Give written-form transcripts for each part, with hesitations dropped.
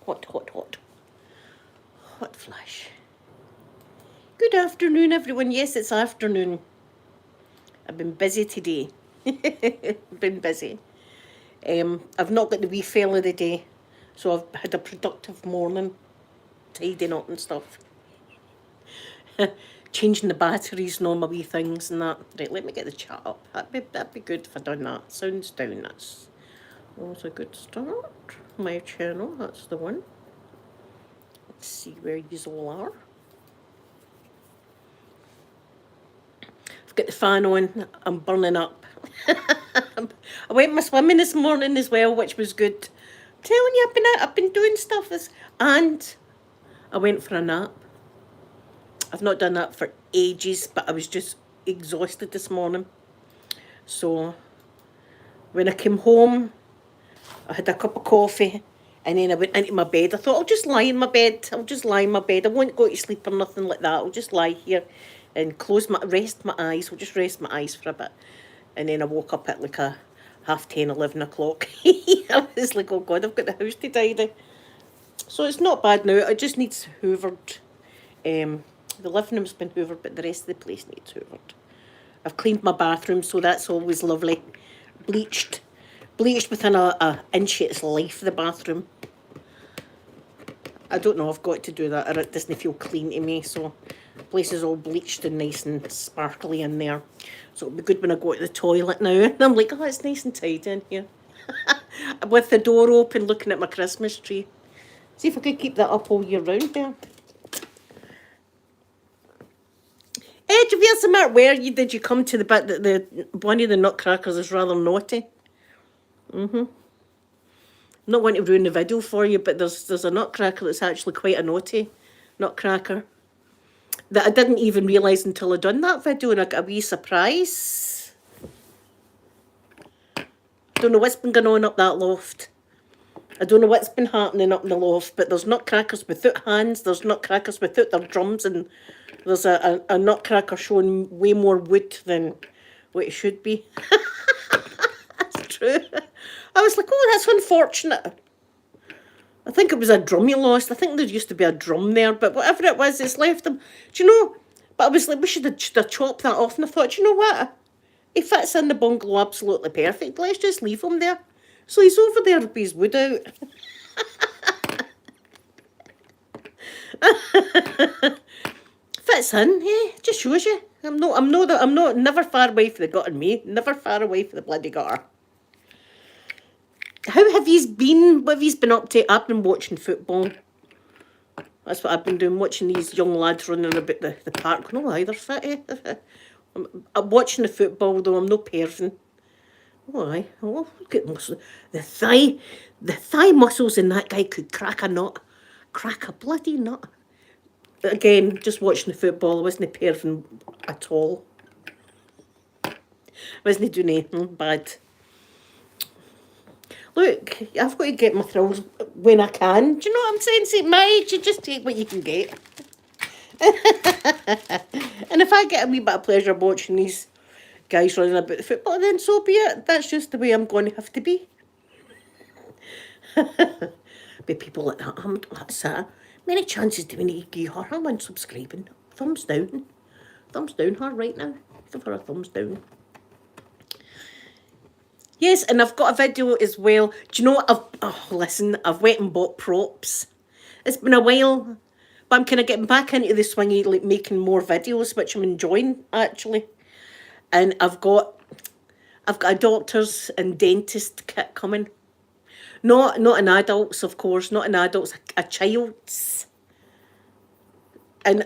Hot, hot, hot. Hot flash. Good afternoon, everyone. Yes, it's afternoon. I've been busy today. Been busy. I've not got the wee fella of the day, so I've had a productive morning, tidying up and stuff. Changing the batteries and all my wee things and that. Right, let me get the chat up. That'd be good if I'd done that. Sounds down, that's always a good start. My channel, that's the one. Let's see where yous all are. I've got the fan on, I'm burning up. I went my swimming this morning as well, which was good. I'm telling you, I've been doing stuff and I went for a nap. I've not done that for ages, but I was just exhausted this morning. So when I came home, I had a cup of coffee and then I went into my bed. I thought I'll just lie in my bed. I won't go to sleep or nothing like that. I'll just lie here and rest my eyes. I'll just rest my eyes for a bit. And then I woke up at like a 10:30, 11 o'clock. I was like, oh God, I've got the house to tidy. So it's not bad now. It just needs hoovered. The living room's been hoovered, but the rest of the place needs hoovered. I've cleaned my bathroom, so that's always lovely. Bleached within a inch of its life, the bathroom. I don't know, I've got to do that, or it doesn't feel clean to me, so the place is all bleached and nice and sparkly in there. So it'll be good when I go to the toilet now, and I'm like, oh, it's nice and tidy in here. With the door open, looking at my Christmas tree. See if I could keep that up all year round there. Javier, where did you come to the bit that the one of the nutcrackers is rather naughty? I'm not going to ruin the video for you, but there's a nutcracker that's actually quite a naughty nutcracker that I didn't even realise until I'd done that video, and I got a wee surprise. Don't know what's been going on up that loft. I don't know what's been happening up in the loft, but there's nutcrackers without hands, there's nutcrackers without their drums, and there's a nutcracker showing way more wood than what it should be. That's true. I was like, oh, that's unfortunate. I think it was a drum you lost. I think there used to be a drum there, but whatever it was, it's left them. Do you know? But I was like, we should have chopped that off, and I thought, do you know what? He fits in the bungalow absolutely perfect. Let's just leave him there. So he's over there with his wood out. Fits in, yeah. Just shows you. I'm never far away from the gutter, me. Never far away from the bloody gutter. How have you been? What have you been up to? I've been watching football. That's what I've been doing, watching these young lads running about the park. No, either fit, eh? I'm watching the football, though. I'm no perving. Oh, aye. Oh, look at the thigh muscles in that guy could crack a nut. Crack a bloody nut. Again, just watching the football, I wasn't perving at all. I wasn't doing anything bad. Look, I've got to get my thrills when I can. Do you know what I'm saying? See, at my age, you just take what you can get. And if I get a wee bit of pleasure watching these guys running about the football, then so be it. That's just the way I'm going to have to be. Be people like that. That's it. Many chances do we need to give her? I'm unsubscribing. Thumbs down. Thumbs down her right now. Give her a thumbs down. Yes, and I've got a video as well. Do you know what? I've went and bought props. It's been a while, but I'm kind of getting back into the swing of like making more videos, which I'm enjoying actually. And I've got a doctor's and dentist kit coming. Not an adult's, of course, not an adult's, a child's. And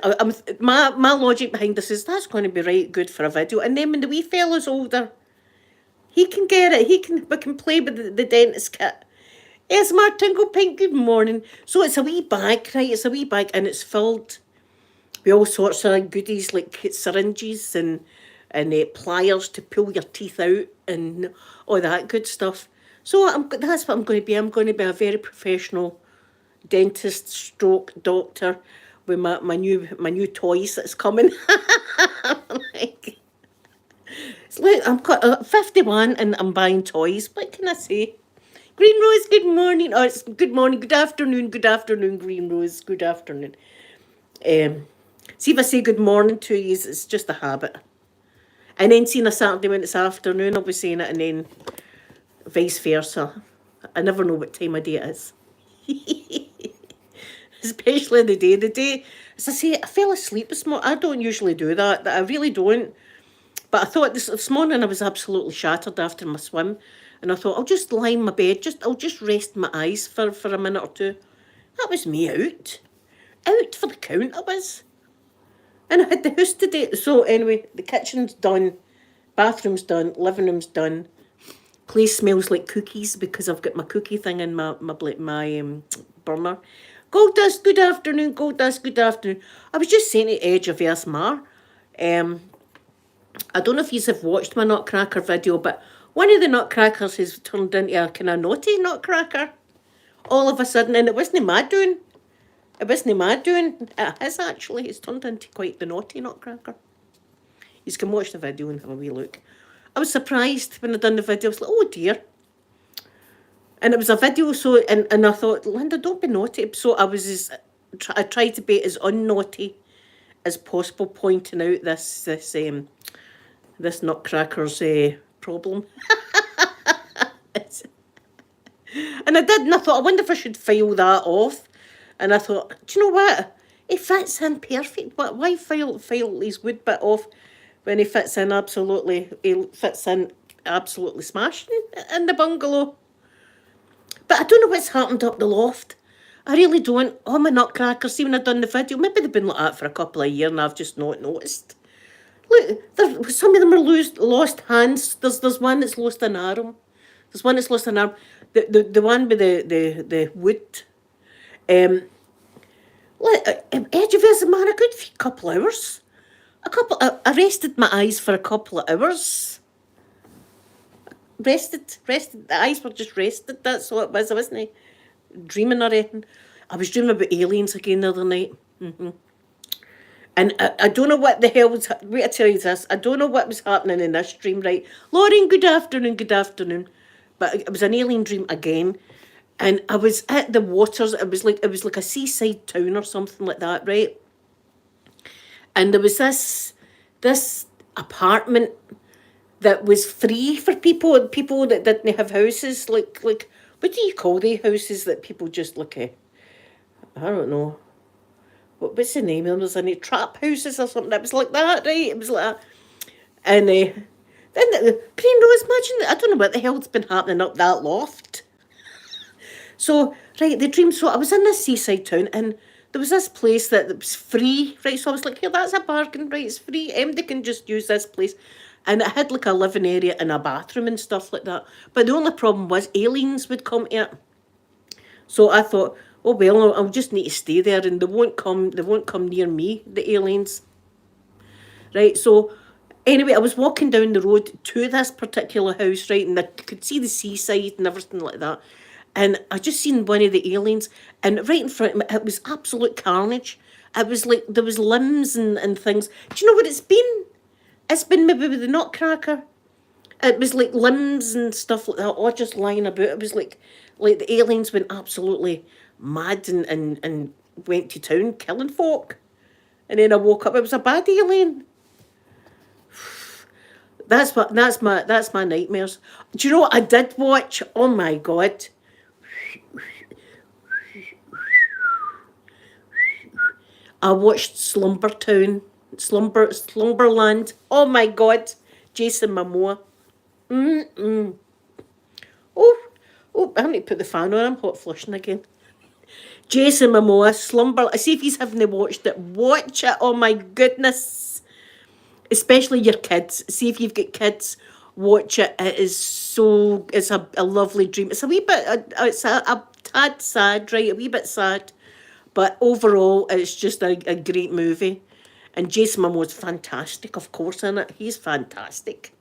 my logic behind this is that's going to be right good for a video. And then when the wee fella's older, he can get it. We can play with the dentist kit. Esmar Tingle Pink, good morning. So it's a wee bag, right? It's a wee bag, and it's filled with all sorts of goodies like syringes and pliers to pull your teeth out and all that good stuff. So that's what I'm going to be. I'm going to be a very professional dentist stroke doctor with my new toys that's coming. Like, it's like I'm 51 and I'm buying toys. What can I say? Green Rose, good morning. Oh, it's good morning, good afternoon, Green Rose, good afternoon. See if I say good morning to you, it's just a habit. And then seeing a Saturday when it's afternoon, I'll be saying it, and then vice versa. I never know what time of day it is. Especially the day. The day, as I say, I fell asleep this morning. I don't usually do that. I really don't. But I thought this morning I was absolutely shattered after my swim. And I thought, I'll just lie in my bed. I'll just rest my eyes for a minute or two. That was me out. Out for the count I was. And I had the house today. So anyway, the kitchen's done. Bathroom's done. Living room's done. Place smells like cookies because I've got my cookie thing in my burner. Goldust, good afternoon. Goldust, good afternoon. I was just saying to Edge of Asmar, I don't know if you have watched my Nutcracker video, but one of the Nutcrackers has turned into a kind of naughty Nutcracker all of a sudden, and it wasn't my doing. It wasn't my doing. It has actually. It's turned into quite the naughty Nutcracker. You can watch the video and have a wee look. I was surprised when I done the video. I was like, oh dear. And it was a video, so and I thought, Linda, don't be naughty. So I tried to be as unnaughty as possible, pointing out this Nutcracker's problem. And I did, and I thought, I wonder if I should file that off. And I thought, do you know what? It fits in perfect. Why file his wood bit off when he fits in absolutely smashing in the bungalow? But I don't know what's happened up the loft. I really don't. Oh, my Nutcrackers, see when I've done the video, maybe they've been like that for a couple of years and I've just not noticed. Look, some of them are lost hands. There's one that's lost an arm. There's one that's lost an arm. The one with the wood. Edge of his man, a good couple hours. I rested my eyes for a couple of hours. Rested. The eyes were just rested. That's all it was. I wasn't dreaming or anything. I was dreaming about aliens again the other night. And I don't know what the hell was. Wait, I tell you this. I don't know what was happening in this dream. Right, Lauren. Good afternoon. But it was an alien dream again, and I was at the waters. It was like a seaside town or something like that, right? And there was this apartment that was free for people that didn't have houses. Like what do you call the houses that people just look at? I don't know. What's the name of them? Was any trap houses or something? It was like that, right? It was like that. And then Primrose, imagine, I don't know what the hell's been happening up that loft. So, right, the dream, so I was in this seaside town and there was this place that was free, right? So I was like, here, that's a bargain, right? It's free. They can just use this place. And it had like a living area and a bathroom and stuff like that. But the only problem was aliens would come to it. So I thought, oh well, I'll just need to stay there and they won't come near me, the aliens. Right, so anyway, I was walking down the road to this particular house, right, and I could see the seaside and everything like that. And I just seen one of the aliens, and right in front of me, it was absolute carnage. It was like there was limbs and things. Do you know what it's been? It's been maybe with the Nutcracker. It was like limbs and stuff like that, all just lying about. It was like the aliens went absolutely mad and went to town killing folk. And then I woke up, it was a bad alien. That's my nightmares. Do you know what I did watch? Oh my God. I watched Slumberland. Oh my God. Jason Momoa. Oh, I need to put the fan on. I'm hot flushing again. Jason Momoa, Slumber. I see if you haven't watched it. Watch it. Oh my goodness. Especially your kids. See if you've got kids. Watch it. It is so. It's a lovely dream. It's a wee bit. It's a tad sad, right? A wee bit sad, but overall, it's just a great movie. And Jason Momoa's fantastic, of course, in it. He's fantastic.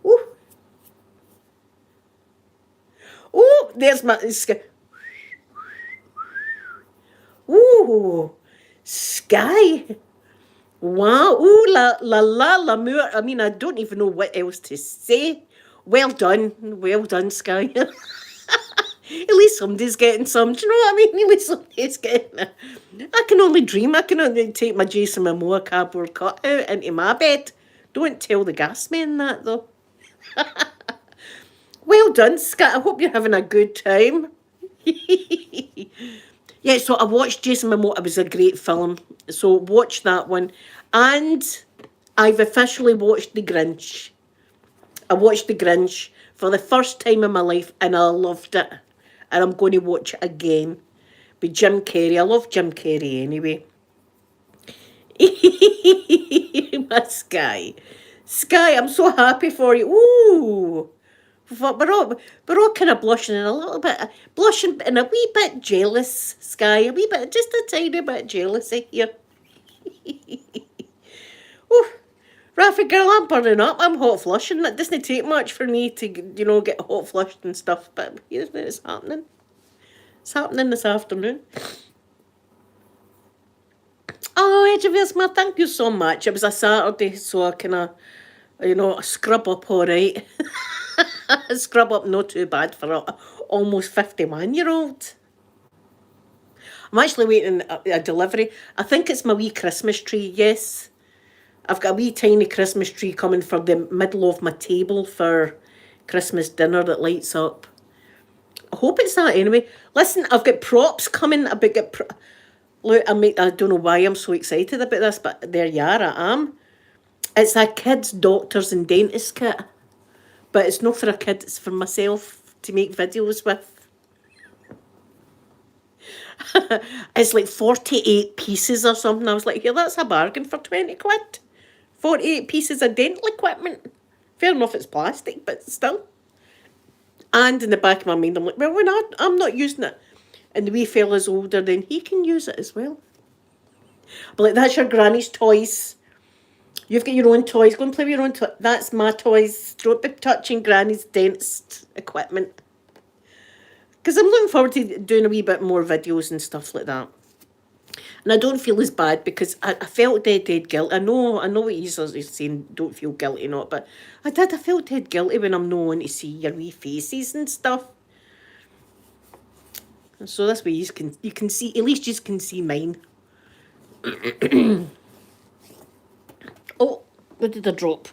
Ooh. Oh, there's my. Ooh, sky. Wow. Ooh, l'amour. I mean, I don't even know what else to say. Well done, Sky. At least somebody's getting some. Do you know what I mean? At least somebody's getting it. I can only dream. I can only take my Jason Momoa cardboard cutout into my bed. Don't tell the gas men that, though. Well done, Scott. I hope you're having a good time. Yeah, so I watched Jason Momoa. It was a great film. So watch that one. And I've officially watched The Grinch. I watched The Grinch for the first time in my life and I loved it. And I'm going to watch it again with Jim Carrey. I love Jim Carrey anyway. My Sky. Sky, I'm so happy for you. Ooh. We're all kind of blushing and a little bit, blushing and a wee bit jealous, Sky. A wee bit, just a tiny bit jealousy here. Ooh. Raffy girl, I'm burning up. I'm hot flushing. It doesn't take much for me to, get hot flushed and stuff. But it's happening. It's happening this afternoon. Oh, Edgeversma, thank you so much. It was a Saturday, so I kind of, scrub up all right. Scrub up not too bad for a almost 51-year-old. I'm actually waiting a delivery. I think it's my wee Christmas tree, yes. I've got a wee tiny Christmas tree coming for the middle of my table for Christmas dinner that lights up. I hope it's that anyway. Listen, I've got props coming. Look, I don't know why I'm so excited about this, but there you are, I am. It's a kid's doctors and dentist kit. But it's not for a kid, it's for myself to make videos with. It's like 48 pieces or something. I was like, here, that's a bargain for 20 quid. 48 pieces of dental equipment. Fair enough, it's plastic, but still. And in the back of my mind, I'm like, well, I'm not using it. And the wee fella's older, then he can use it as well. But like, that's your granny's toys. You've got your own toys. Go and play with your own toys. That's my toys. Don't be touching granny's dentist equipment. Because I'm looking forward to doing a wee bit more videos and stuff like that. And I don't feel as bad because I felt dead guilty. I know what he's saying, don't feel guilty not, but I felt dead guilty when I'm not on to see your wee faces and stuff. And so this way you can see, at least you can see mine. Oh, what did I drop?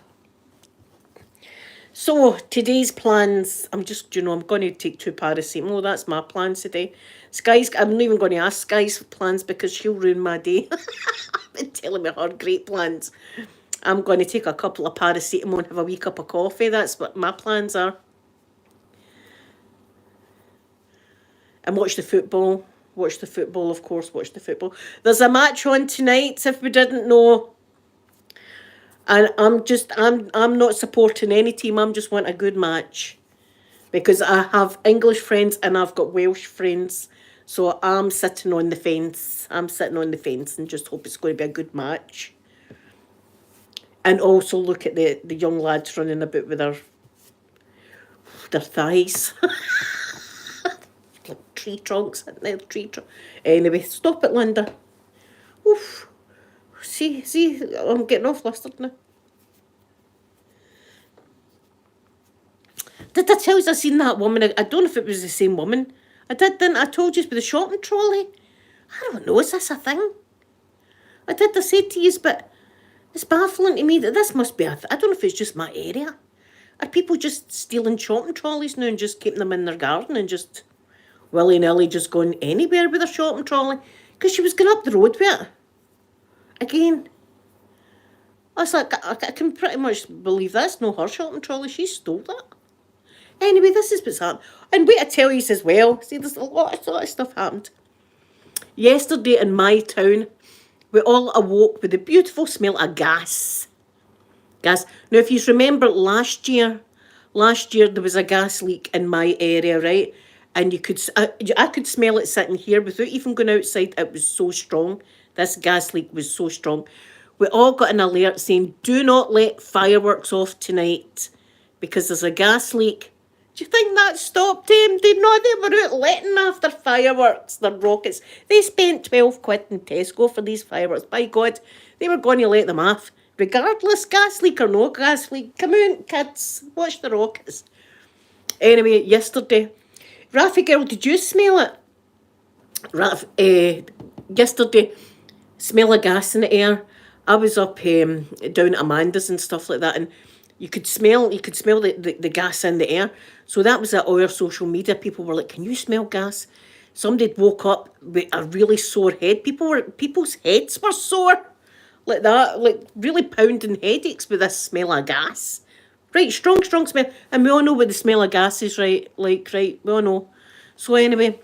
So, today's plans, I'm going to take 2 paracetamol. That's my plans today. Sky's, I'm not even going to ask Sky's plans because she'll ruin my day. I've been telling me her great plans. I'm going to take a couple of paracetamol and have a wee cup of coffee. That's what my plans are. And watch the football. Watch the football, of course, watch the football. There's a match on tonight, if we didn't know. And I'm not supporting any team. I'm just want a good match. Because I have English friends and I've got Welsh friends. So I'm sitting on the fence. I'm sitting on the fence and just hope it's going to be a good match. And also look at the young lads running about with their thighs. Like tree trunks, isn't there? Tree trunks. Anyway, stop it, Linda. Oof. See, I'm getting all flustered now. Did I tell you I seen that woman? I don't know if it was the same woman. I did, didn't I? I told you with the shopping trolley. I don't know, is this a thing? I said to you, but it's baffling to me that this must be I don't know if it's just my area. Are people just stealing shopping trolleys now and just keeping them in their garden and just willy-nilly just going anywhere with their shopping trolley? Because she was going up the road with it. Again, I was like, I can pretty much believe that's no her shopping trolley. She stole that. Anyway, this is what's happened. And wait, I tell you as well. See, there's a lot of stuff happened. Yesterday in my town, we all awoke with the beautiful smell of gas. Gas. Now, if you remember last year there was a gas leak in my area, right? And I could smell it sitting here without even going outside. It was so strong. This gas leak was so strong. We all got an alert saying, do not let fireworks off tonight because there's a gas leak. Do you think that stopped them? They were out letting after fireworks, the rockets. They spent 12 quid in Tesco for these fireworks. By God, they were going to let them off. Regardless, gas leak or no gas leak. Come on, kids, watch the rockets. Anyway, yesterday, Raffy girl, did you smell it? Yesterday, smell of gas in the air. I was up down at Amanda's and stuff like that, and you could smell the gas in the air. So that was at all our social media. People were like, "Can you smell gas?" Somebody had woke up with a really sore head. People's heads were sore like that, like really pounding headaches with this smell of gas. Right, strong, strong smell, and we all know what the smell of gas is, right? Like, right, we all know. So anyway,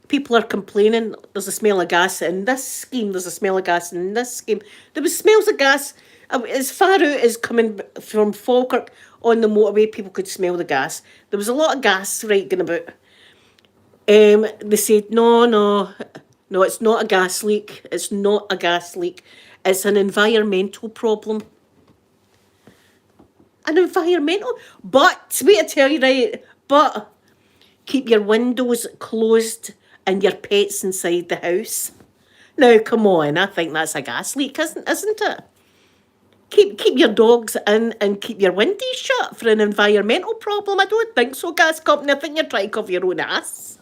people are complaining there's a smell of gas in this scheme, there's a smell of gas in this scheme. There was smells of gas as far out as coming from Falkirk on the motorway, people could smell the gas. There was a lot of gas right going about. They said, no, no, no, it's not a gas leak. It's not a gas leak. It's an environmental problem. An environmental? But, wait to tell you, right, but keep your windows closed and your pets inside the house. Now, come on, I think that's a gas leak, isn't it? Keep your dogs in and keep your windows shut for an environmental problem. I don't think so, gas company. I think you're trying to cover your own ass.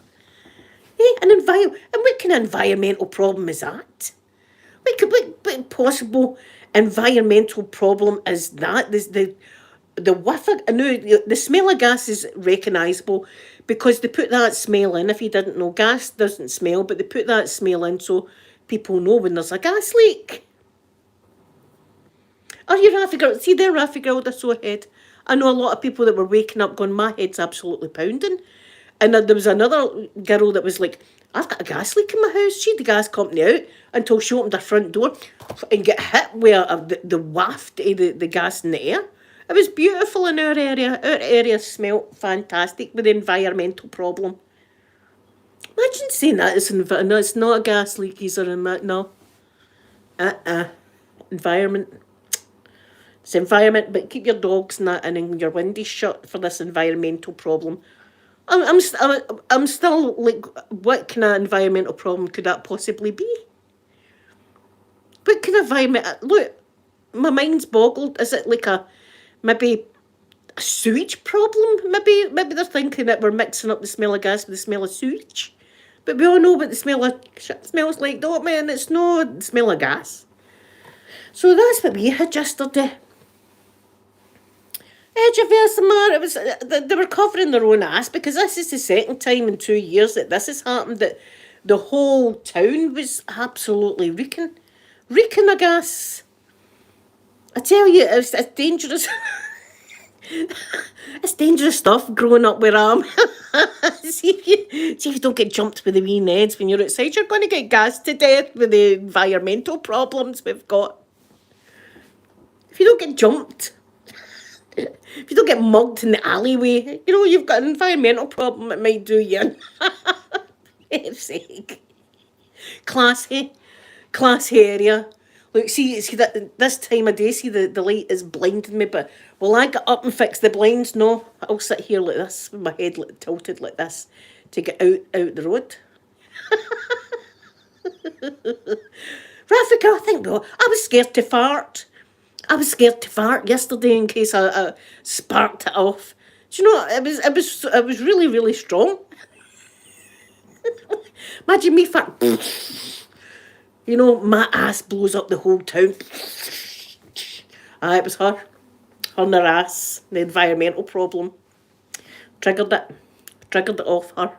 And what kind of environmental problem is that? What possible environmental problem is that? The whiff of, the smell of gas is recognisable because they put that smell in. If you didn't know, gas doesn't smell, but they put that smell in so people know when there's a gas leak. Are you Raffy girl? See there, Raffy girl, they're so ahead. I know a lot of people that were waking up going, my head's absolutely pounding. And then there was another girl that was like, I've got a gas leak in my house. She had the gas company out until she opened her front door and get hit with the waft of the gas in the air. It was beautiful in our area. Our area smelt fantastic with the environmental problem. Imagine saying that no, it's not a gas leak, no. Environment. It's environment, but keep your dogs and your windows shut for this environmental problem. I'm still like, what kind of environmental problem could that possibly be? What kind of environment? Look, my mind's boggled. Is it like maybe a sewage problem? Maybe they're thinking that we're mixing up the smell of gas with the smell of sewage. But we all know what the smell of shit smells like, don't we? And it's no the smell of gas. So that's what we had yesterday. Edgeversamar, it was they were covering their own ass because this is the second time in 2 years that this has happened, that the whole town was absolutely reeking of gas. I tell you, it's dangerous. It's dangerous stuff growing up where I am. see if you don't get jumped with the wee Neds when you're outside, you're going to get gassed to death with the environmental problems we've got. If you don't get jumped, if you don't get mugged in the alleyway, you've got an environmental problem, it might do you. For F's sake. Classy area. Look, see that this time of day, see the light is blinding me, but will I get up and fix the blinds? No, I'll sit here like this with my head tilted like this to get out the road. Rafika, I think I was scared to fart. I was scared to fart yesterday in case I sparked it off. Do you know, it was really, really strong. Imagine me fart. My ass blows up the whole town. It was her and her ass, the environmental problem. Triggered it off her.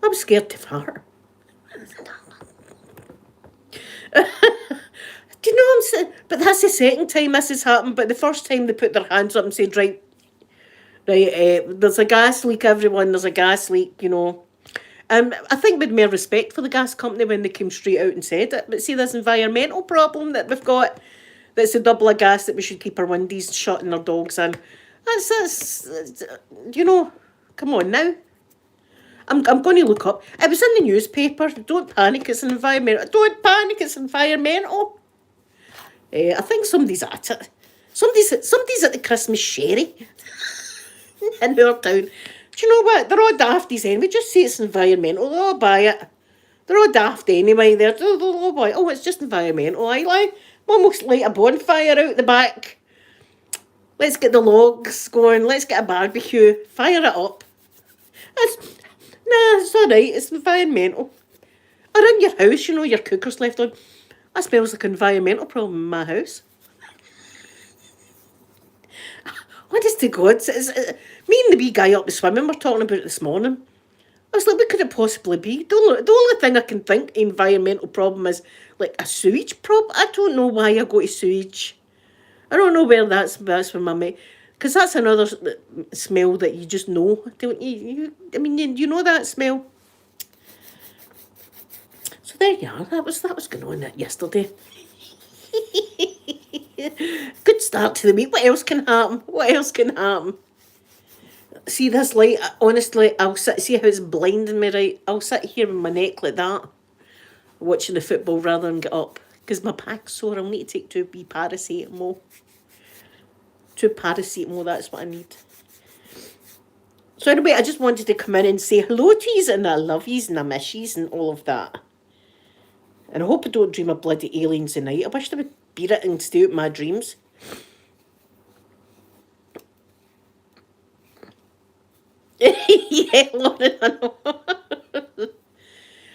I was scared to fart. Do you know what I'm saying? But that's the second time this has happened. But the first time they put their hands up and said, right, there's a gas leak, everyone, there's a gas leak, I think we'd more respect for the gas company when they came straight out and said it. But see, this environmental problem that we've got, that's a double of gas, that we should keep our windows shut and our dogs in. That's come on now. I'm going to look up. It was in the newspaper. Don't panic, it's environmental. Don't panic, it's environmental. I think somebody's at it. Somebody's at the Christmas sherry in our town. Do you know what? They're all dafties anyway. Just say it's environmental. They'll all buy it. They're all daft anyway. They'll all buy it. Oh, it's just environmental. I like almost light a bonfire out the back. Let's get the logs going. Let's get a barbecue. Fire it up. Nah, it's alright, it's environmental. Around your house, you know, your cooker's left on. That smells like an environmental problem in my house. Honest to God, me and the wee guy up the swimming were talking about it this morning. I was like, what could it possibly be? The only thing I can think environmental problem is like a sewage problem. I don't know why I go to sewage. I don't know where that's where my mate, because that's another smell that you just know, don't you? I mean, you know that smell. So there you are. That was going on yesterday. Good start to the week. What else can happen? What else can happen? See this light? Honestly, I'll sit. See how it's blinding me, right? I'll sit here with my neck like that, watching the football rather than get up because my back's sore. I'll need to take two paracetamol. Two paracetamol. That's what I need. So anyway, I just wanted to come in and say hello to yous and I love yous and I miss yous and all of that. And I hope I don't dream of bloody aliens tonight. I wish they would beat it and stay out my dreams. Yeah, Lauren, I know.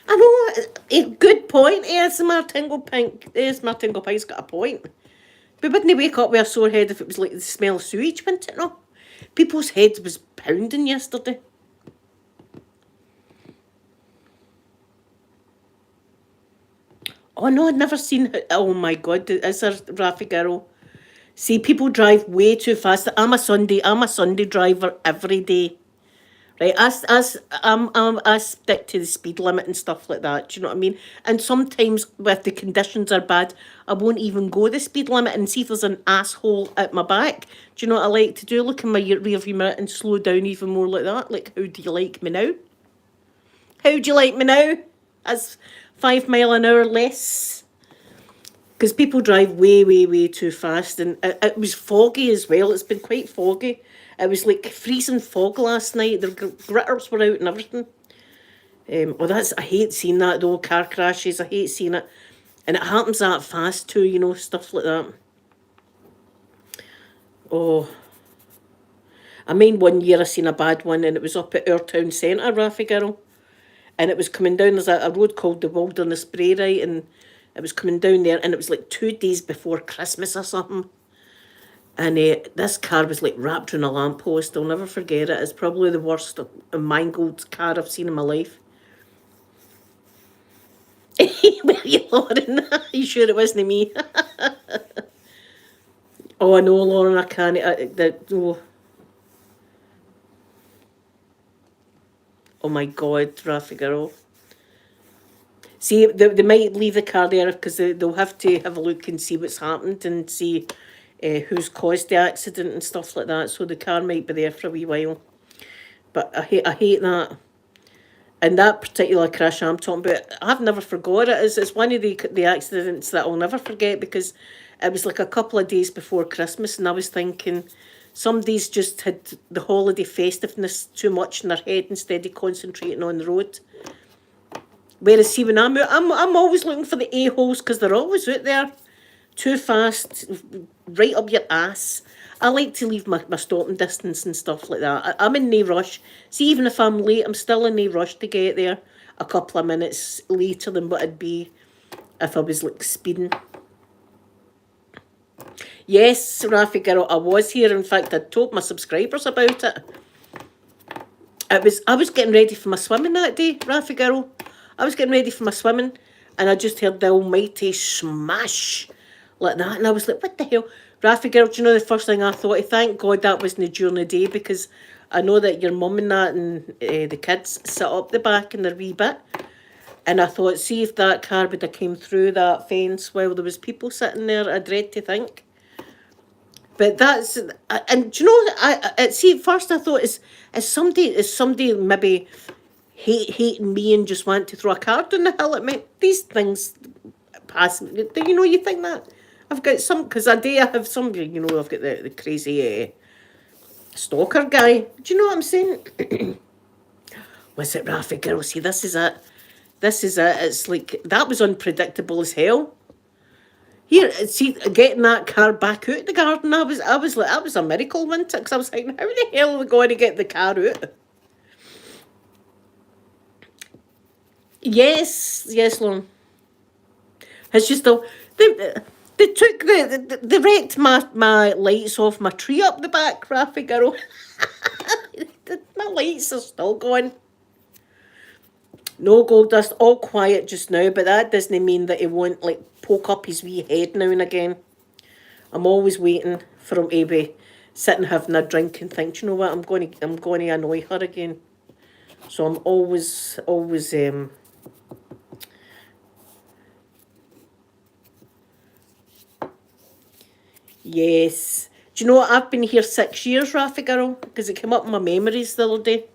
I know, a good point. Yes, Martingle Pink. Yes, Martingle Pink's got a point. But wouldn't they wake up with a sore head if it was like the smell of sewage, wouldn't it? No? People's heads was pounding yesterday. Oh no, I'd never seen. Oh my God, is there Rafi girl? See, people drive way too fast. I'm a Sunday driver every day. Right, I stick to the speed limit and stuff like that. Do you know what I mean? And sometimes, if the conditions are bad, I won't even go the speed limit and see if there's an asshole at my back. Do you know what I like to do? Look in my rear view mirror and slow down even more like that. Like, how do you like me now? How do you like me now? As 5 mile an hour less. Because people drive way, way, way too fast. And it was foggy as well. It's been quite foggy. It was like freezing fog last night. The gritters were out and everything. I hate seeing that though, car crashes. I hate seeing it. And it happens that fast too, you know, stuff like that. Oh, I mean, one year I seen a bad one and it was up at our town centre, Rafi girl. And it was coming down, there's a road called the Wilderness Brae, right? And it was coming down there and it was like 2 days before Christmas or something. And this car was like wrapped in a lamppost. I'll never forget it. It's probably the worst mangled car I've seen in my life. Were you, Lauren? Are you sure it wasn't me? Oh, I know, Lauren, I can't. Oh. Oh my God, Rafi girl. See, they might leave the car there because they'll have to have a look and see what's happened and see who's caused the accident and stuff like that. So the car might be there for a wee while. But I hate that. And that particular crash I'm talking about, I've never forgot it. It's one of the accidents that I'll never forget because it was like a couple of days before Christmas and I was thinking somebody's just had the holiday festiveness too much in their head instead of concentrating on the road. Whereas see, when I'm out, I'm always looking for the a-holes because they're always out there. Too fast, right up your ass. I like to leave my stopping distance and stuff like that. I'm in no rush. See, even if I'm late, I'm still in no rush to get there a couple of minutes later than what it'd be if I was like speeding. Yes, Rafi girl, I was here. In fact, I told my subscribers about it. I was getting ready for my swimming that day, Rafi girl. I was getting ready for my swimming and I just heard the almighty smash like that and I was like, what the hell? Rafi girl, do you know the first thing I thought? Thank God that wasn't during the day because I know that your mum and that and the kids sit up the back in their wee bit. And I thought, see if that car would have came through that fence while there was people sitting there, I dread to think. But that's, and do you know, see, at first I thought, is somebody maybe hating me and just want to throw a card down the hill at me? These things pass me. You know, you think that? I've got some, because I have somebody, you know, I've got the crazy stalker guy. Do you know what I'm saying? Was it Rafi girl? See, this is it. This is it. It's like, that was unpredictable as hell. Here, see, getting that car back out the garden, I was like, that was a miracle, wasn't it? Because I was thinking, how the hell are we going to get the car out? Yes, yes, Lauren. It's just the they took they wrecked my lights off my tree up the back, Raffy girl. My lights are still going. No gold dust, all quiet just now, but that doesn't mean that he won't like poke up his wee head now and again. I'm always waiting for him to be sitting having a drink and think, you know what, I'm going to annoy her again. So I'm always yes. Do you know what? I've been here 6 years, Raffy girl, because it came up in my memories the other day.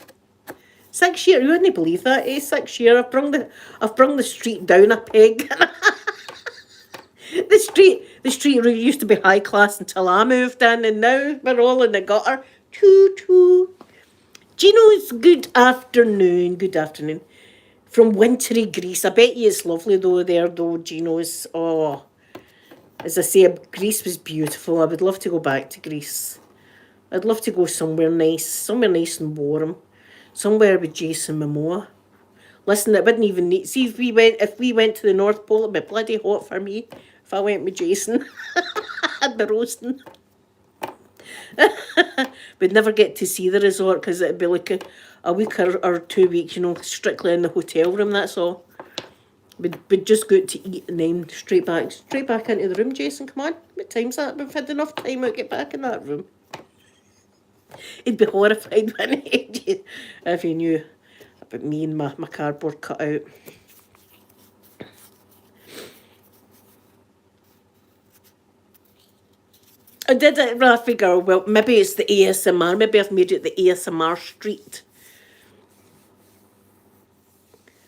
6 years, you wouldn't believe that, eh? 6 years. I've brung the street down a peg. the street used to be high class until I moved in, and now we're all in the gutter. Choo choo. Gino's good afternoon. Good afternoon. From wintry Greece. I bet you it's lovely though there though, Gino's. Oh, as I say, Greece was beautiful. I would love to go back to Greece. I'd love to go somewhere nice and warm. Somewhere with Jason Momoa. Listen, it wouldn't even need. See, if we went to the North Pole, it'd be bloody hot for me. If I went with Jason, I'd be roasting. We'd never get to see the resort because it'd be like a week or 2 weeks, strictly in the hotel room. That's all. We'd just go out to eat and then straight back into the room. Jason, come on. What time's that? We've had enough time to get back in that room. He'd be horrified when if he knew about me and my cardboard cutout. I did it, Raffy girl. Well, maybe it's the ASMR. Maybe I've made it the ASMR street.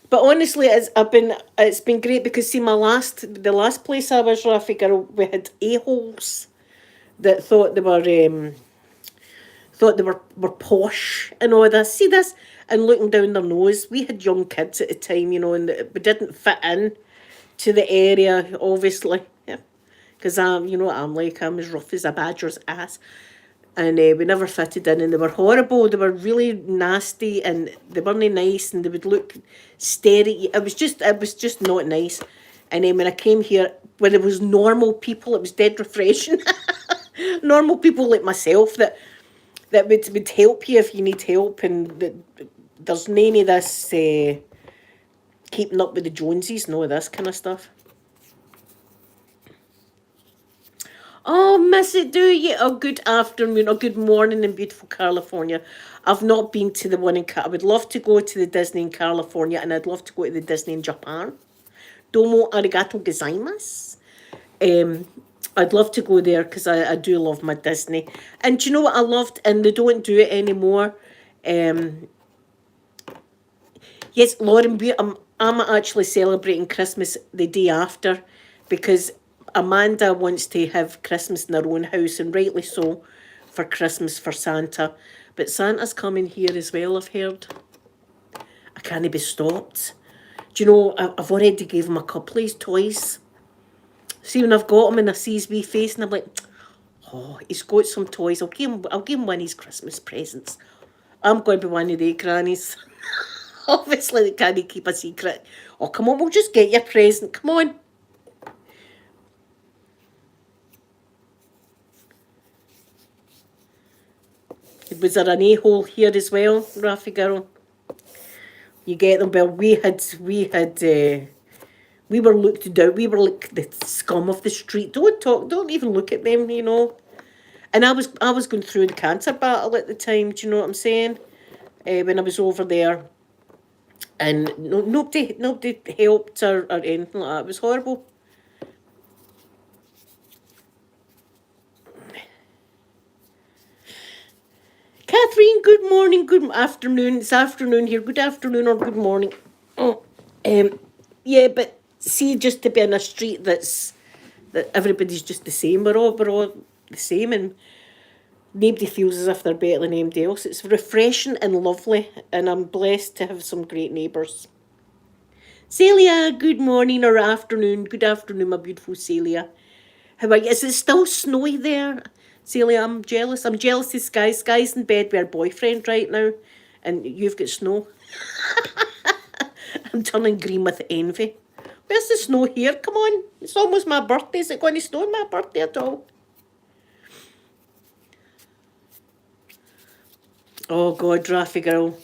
But honestly, it's been great because see, the last place I was, Raffy girl, we had a-holes that thought they were posh and all this. See this? And looking down their nose. We had young kids at the time, and we didn't fit in to the area, obviously. Yeah. Because I'm as rough as a badger's ass. And we never fitted in, and they were horrible. They were really nasty, and they weren't nice, and they would look stare at you. It was just not nice. And then when I came here, when there was normal people, it was dead refreshing. Normal people like myself that would help you if you need help, and there's none of this keeping up with the Joneses and all this kind of stuff. Oh, miss it, do you? Oh, good afternoon or good morning in beautiful California. I've not been to the one in I would love to go to the Disney in California, and I'd love to go to the Disney in Japan. Domo arigato gozaimasu. I'd love to go there because I do love my Disney. And do you know what I loved? And they don't do it anymore. Yes, Lauren, I'm actually celebrating Christmas the day after because Amanda wants to have Christmas in her own house, and rightly so, for Christmas for Santa. But Santa's coming here as well, I've heard. I can't be stopped. Do you know, I've already gave him a couple of his toys. See, when I've got him and I see his wee face, and I'm like, oh, he's got some toys. I'll give him one of his Christmas presents. I'm going to be one of the grannies. Obviously, they can't keep a secret. Oh, come on, we'll just get you a present. Come on. Was there an a-hole here as well, Raffy girl? You get them. Well, we were looked down. We were like the scum of the street. Don't even look at them. And I was going through the cancer battle at the time. Do you know what I'm saying? When I was over there, and nobody helped or anything like that. It was horrible. Catherine, good morning, good afternoon. It's afternoon here. Good afternoon or good morning. Oh, yeah, but see, just to be in a street that everybody's just the same. We're all the same, and nobody feels as if they're better than anybody else. It's refreshing and lovely, and I'm blessed to have some great neighbours. Celia, good morning or afternoon. Good afternoon, my beautiful Celia. How are you? Is it still snowy there? Celia, I'm jealous. I'm jealous of Sky. Sky's in bed with her boyfriend right now, and you've got snow. I'm turning green with envy. Where's the snow here? Come on. It's almost my birthday. Is it going to snow on my birthday at all? Oh God, Raffy girl.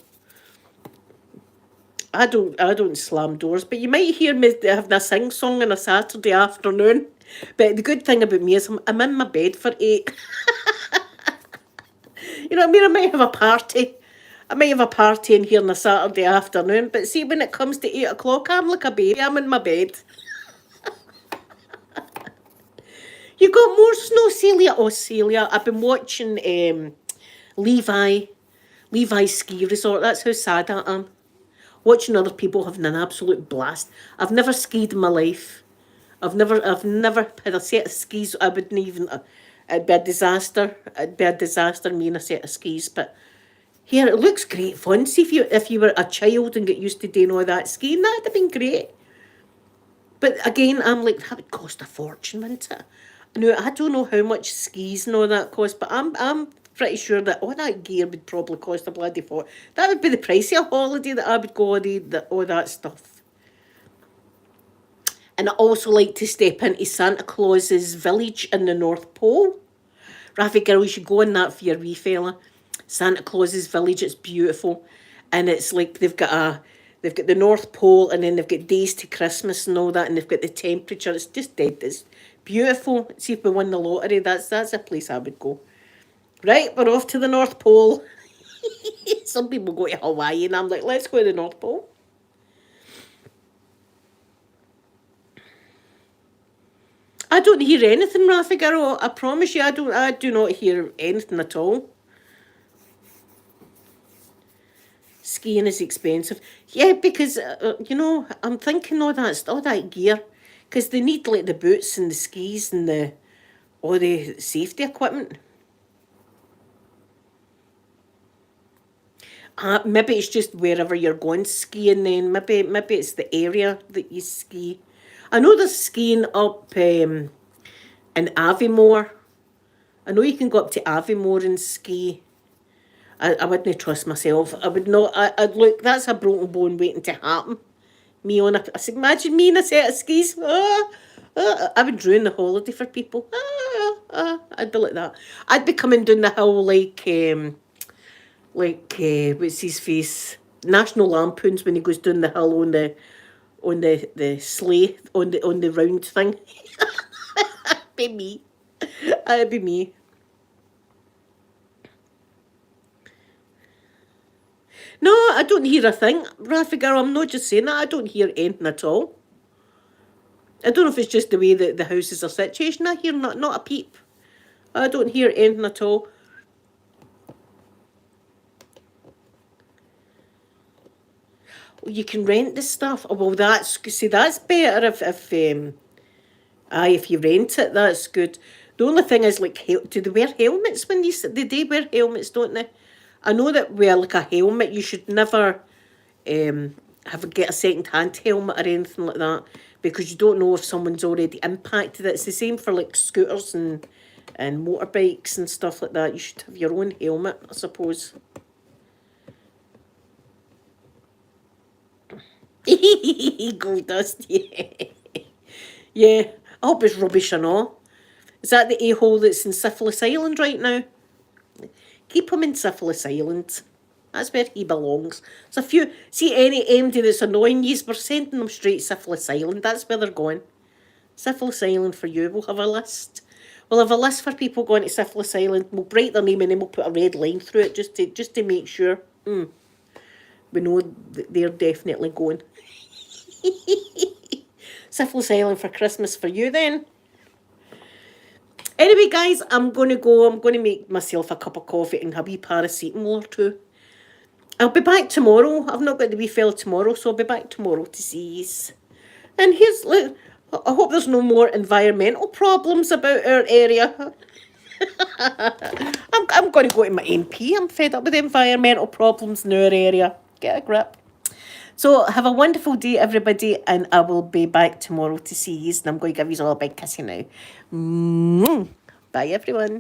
I don't slam doors, but you might hear me having a sing song on a Saturday afternoon. But the good thing about me is I'm in my bed for 8. You know what I mean? I might have a party. I might have a party in here on a Saturday afternoon, but see, when it comes to 8 o'clock, I'm like a baby. I'm in my bed. You got more snow, Celia? Oh, Celia, I've been watching Levi Ski Resort. That's how sad I am. Watching other people having an absolute blast. I've never skied in my life. I've never had a set of skis. I wouldn't even. It'd be a disaster. It'd be a disaster, me and a set of skis. But here, it looks great fun. See, if you were a child and get used to doing all that skiing, that'd have been great. But again, I'm like, that would cost a fortune, wouldn't it? No, I don't know how much skis and all that cost, but I'm pretty sure that all that gear would probably cost a bloody fortune. That would be the price of a holiday that I would go on, all that stuff. And I also like to step into Santa Claus's village in the North Pole. Raffy girl, you should go on that for your wee fella. Santa Claus's village, it's beautiful. And it's like they've got the North Pole, and then they've got days to Christmas and all that, and they've got the temperature. It's just dead. It's beautiful. See if we win the lottery. That's a place I would go. Right, we're off to the North Pole. Some people go to Hawaii, and I'm like, let's go to the North Pole. I don't hear anything, Raffy girl. I promise you, I do not hear anything at all. Skiing is expensive. Yeah, because, I'm thinking all that gear. Because they need, like, the boots and the skis and all the safety equipment. Maybe it's just wherever you're going skiing then. Maybe it's the area that you ski. I know there's skiing up in Aviemore. I know you can go up to Aviemore and ski. I wouldn't trust myself. I would not. I'd look. That's a broken bone waiting to happen. Me on I said, imagine me in a set of skis. I would ruin the holiday for people. I'd be like that. I'd be coming down the hill what's his face? National Lampoons when he goes down the hill on the sleigh on the round thing. Be me. That'd be me. No, I don't hear a thing. Raffy girl, I'm not just saying that. I don't hear anything at all. I don't know if it's just the way that the houses are situated. I hear not a peep. I don't hear anything at all. You can rent the stuff. Oh, well, that's better if you rent it. That's good. The only thing is, like, do they wear helmets when they wear helmets, don't they? I know that with like a helmet, you should never get a second-hand helmet or anything like that, because you don't know if someone's already impacted it. It's the same for like scooters and motorbikes and stuff like that. You should have your own helmet, I suppose. Gold dust, yeah. Yeah, I hope it's rubbish and all. Is that the a-hole that's in Syphilis Island right now? Keep him in Syphilis Island. That's where he belongs. There's a few. See any MD that's annoying you, we're sending them straight to Syphilis Island. That's where they're going. Syphilis Island for you. We'll have a list. We'll have a list for people going to Syphilis Island. We'll write their name and then we'll put a red line through it just to make sure. We know that they're definitely going. Syphilis Island for Christmas for you then. Anyway, guys, I'm going to go. I'm going to make myself a cup of coffee and a wee paracetamol or two. I'll be back tomorrow. I've not got the wee fella tomorrow, so I'll be back tomorrow to see you. And I hope there's no more environmental problems about our area. I'm going to go to my MP. I'm fed up with the environmental problems in our area. Get a grip. So have a wonderful day, everybody, and I will be back tomorrow to see you. And I'm going to give you all a big kissy now. Bye, everyone.